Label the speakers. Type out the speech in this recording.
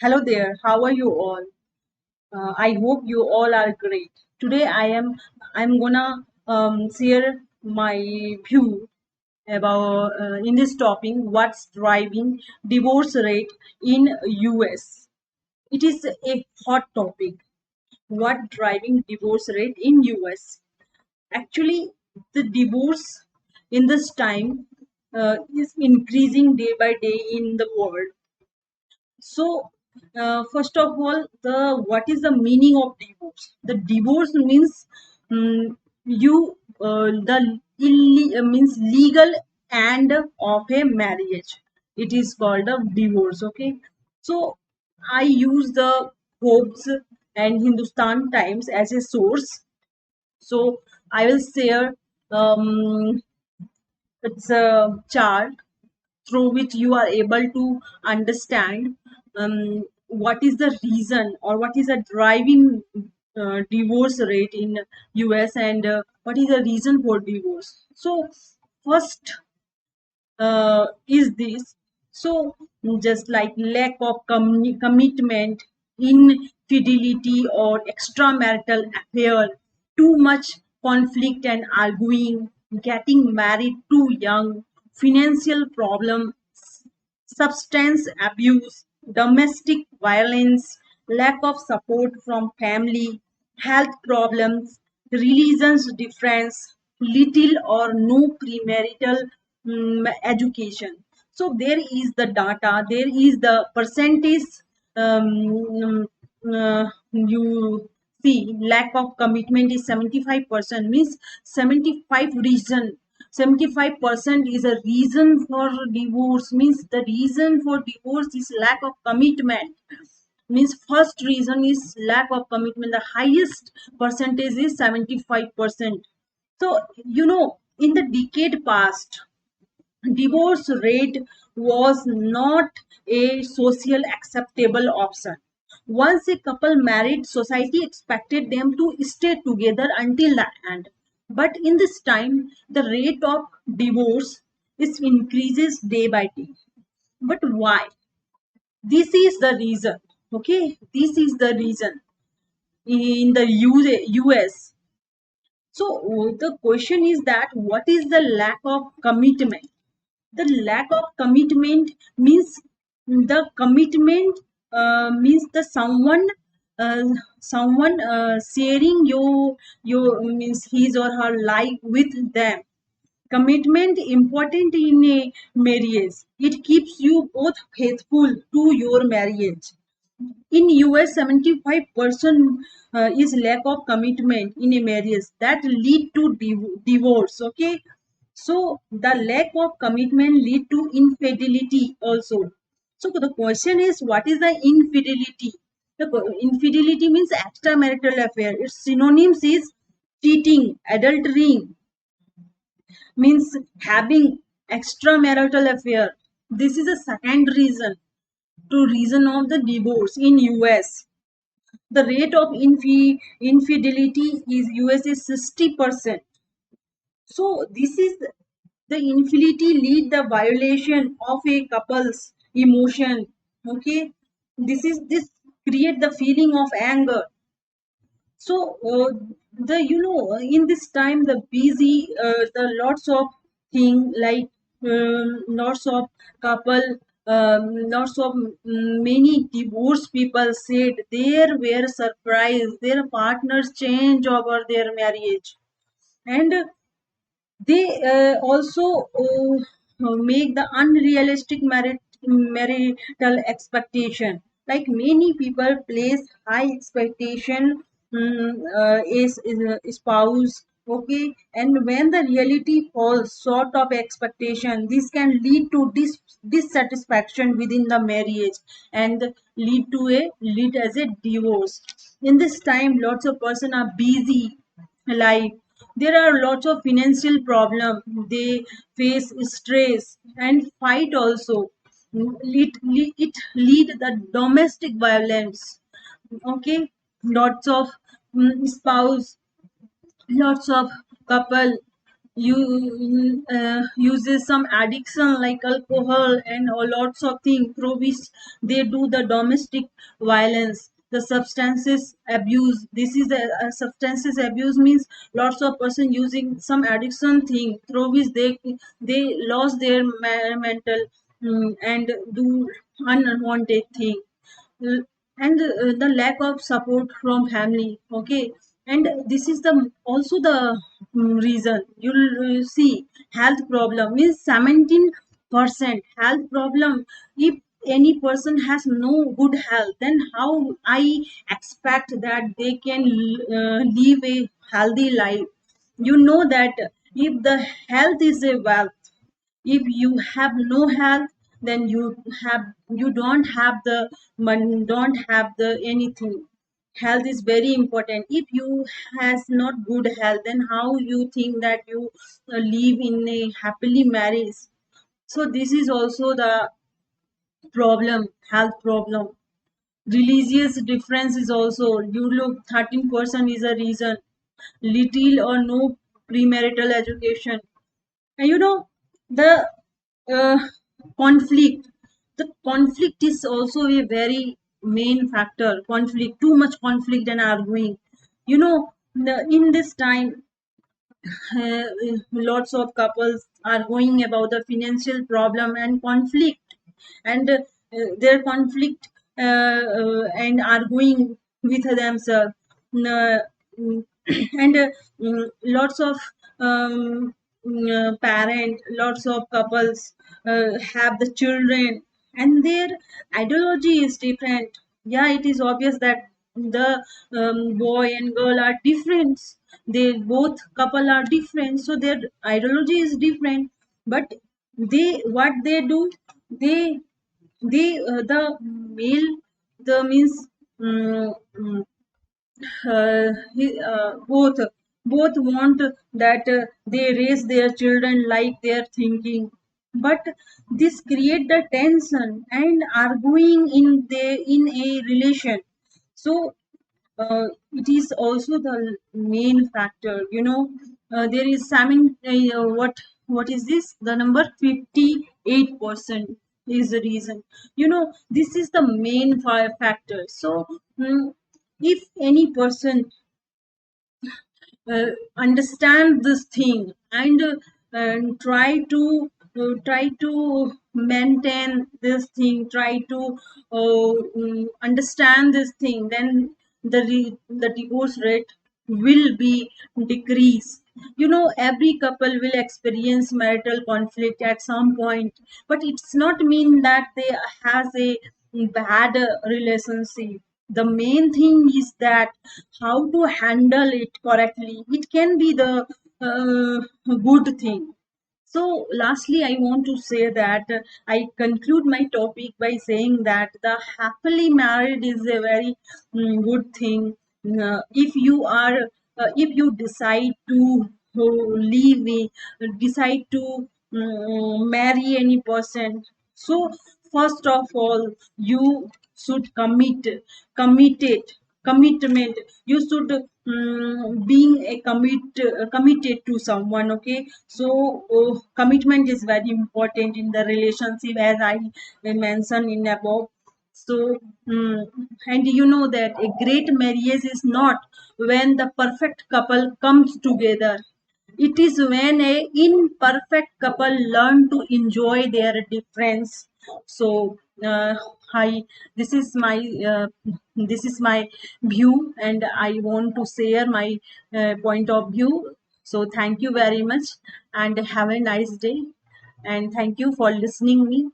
Speaker 1: Hello there, how are you all? I hope you all are great. Today I'm gonna share my view about in this topic what's driving divorce rate in US. It is a hot topic. What driving divorce rate in US? Actually, the divorce in this time is increasing day by day in the world. So, first of all, the what is the meaning of divorce? The divorce means you the means legal end of a marriage. It is called a divorce. Okay, so I use the Forbes and Hindustan Times as a source. So I will share it's a chart through which you are able to understand what is the reason or what is the driving divorce rate in US and what is the reason for divorce. So first is this. So just like lack of commitment, infidelity or extramarital affair, too much conflict and arguing, getting married too young, financial problems, substance abuse, domestic violence, lack of support from family, health problems, religions difference, little or no premarital education. So there is the data, there is the percentage you see lack of commitment is 75% means 75 reason 75% is a reason for divorce means the reason for divorce is lack of commitment means first reason is lack of commitment the highest percentage is 75%. So in the decade past divorce rate was not a social acceptable option. Once a couple married, society expected them to stay together until the end. But in this time, the rate of divorce is increases day by day. But why? This is the reason. Okay, this is the reason in the US. So the question is that what is the lack of commitment? The lack of commitment means the commitment means the uh, someone sharing your means his or her life with them. Commitment important in a marriage. It keeps you both faithful to your marriage. In US 75% is lack of commitment in a marriage that lead to divorce. Okay, so the lack of commitment lead to infidelity also. So the question is what is the infidelity? Infidelity means extramarital affair. Its synonyms is cheating, adultery, means having extramarital affair. This is a second reason to reason of the divorce in US. The rate of infidelity is US is 60%. So this is the infidelity lead the violation of a couple's emotion. Okay, this create the feeling of anger. So the in this time the busy the lots of thing like lots of couple lots of many divorced people said they were surprised their partners change over their marriage and they also make the unrealistic marital expectation. Like many people place high expectation is a spouse. Okay, and when the reality falls short of expectation, this can lead to dissatisfaction within the marriage and lead as a divorce. In this time, lots of person are busy life. There are lots of financial problem they face stress and fight also. It lead the domestic violence. Okay, lots of spouse, lots of couple you uses some addiction like alcohol and lots of things through which they do the domestic violence, the substances abuse. This is a substances abuse means lots of person using some addiction thing through which they lost their mental, and do unwanted thing. And the lack of support from family, okay. And this is the also the reason you'll see health problem is 17% health problem. If any person has no good health, then how I expect that they can live a healthy life? You know that if the health is a wealth, if you have no health, then have you don't have the money, don't have the anything. Health is very important. If you has not good health, then how you think that you live in a happily marriage? So this is also the problem, health problem. Religious difference is also, you look, 13% is a reason. Little or no premarital education. And you know, the uh, conflict, the conflict is also a very main factor. Conflict, too much conflict and arguing. You know, in this time, uh, lots of couples are going about the financial problem and conflict, and their conflict, and arguing with themselves. Uh, mm, and lots of parent, lots of couples have the children, and their ideology is different. Yeah, it is obvious that the boy and girl are different. They both couple are different, so their ideology is different. But they, what they do, they the male, the means, um, both want that they raise their children like their thinking. But this create the tension and arguing in a relation. So it is also the main factor, you know. There is salmon, what is this, the number 58% is the reason. You know, this is the main factor. So if any person understand this thing, and try to maintain this thing, try to understand this thing, then the divorce rate will be decrease. You know, every couple will experience marital conflict at some point, but it's not mean that they has a bad relationship. The main thing is that how to handle it correctly. It can be the good thing. So, lastly, I want to say that I conclude my topic by saying that the happily married is a very good thing. If you are, if you decide to leave me, decide to marry any person, so first of all, you should committed, commitment. You should being a committed to someone. Okay, so commitment is very important in the relationship, as I mentioned in above. So and you know that a great marriage is not when the perfect couple comes together. It is when a imperfect couple learn to enjoy their difference. So I this is my this is my view, and I want to share my point of view. So thank you very much, and have a nice day, and thank you for listening me.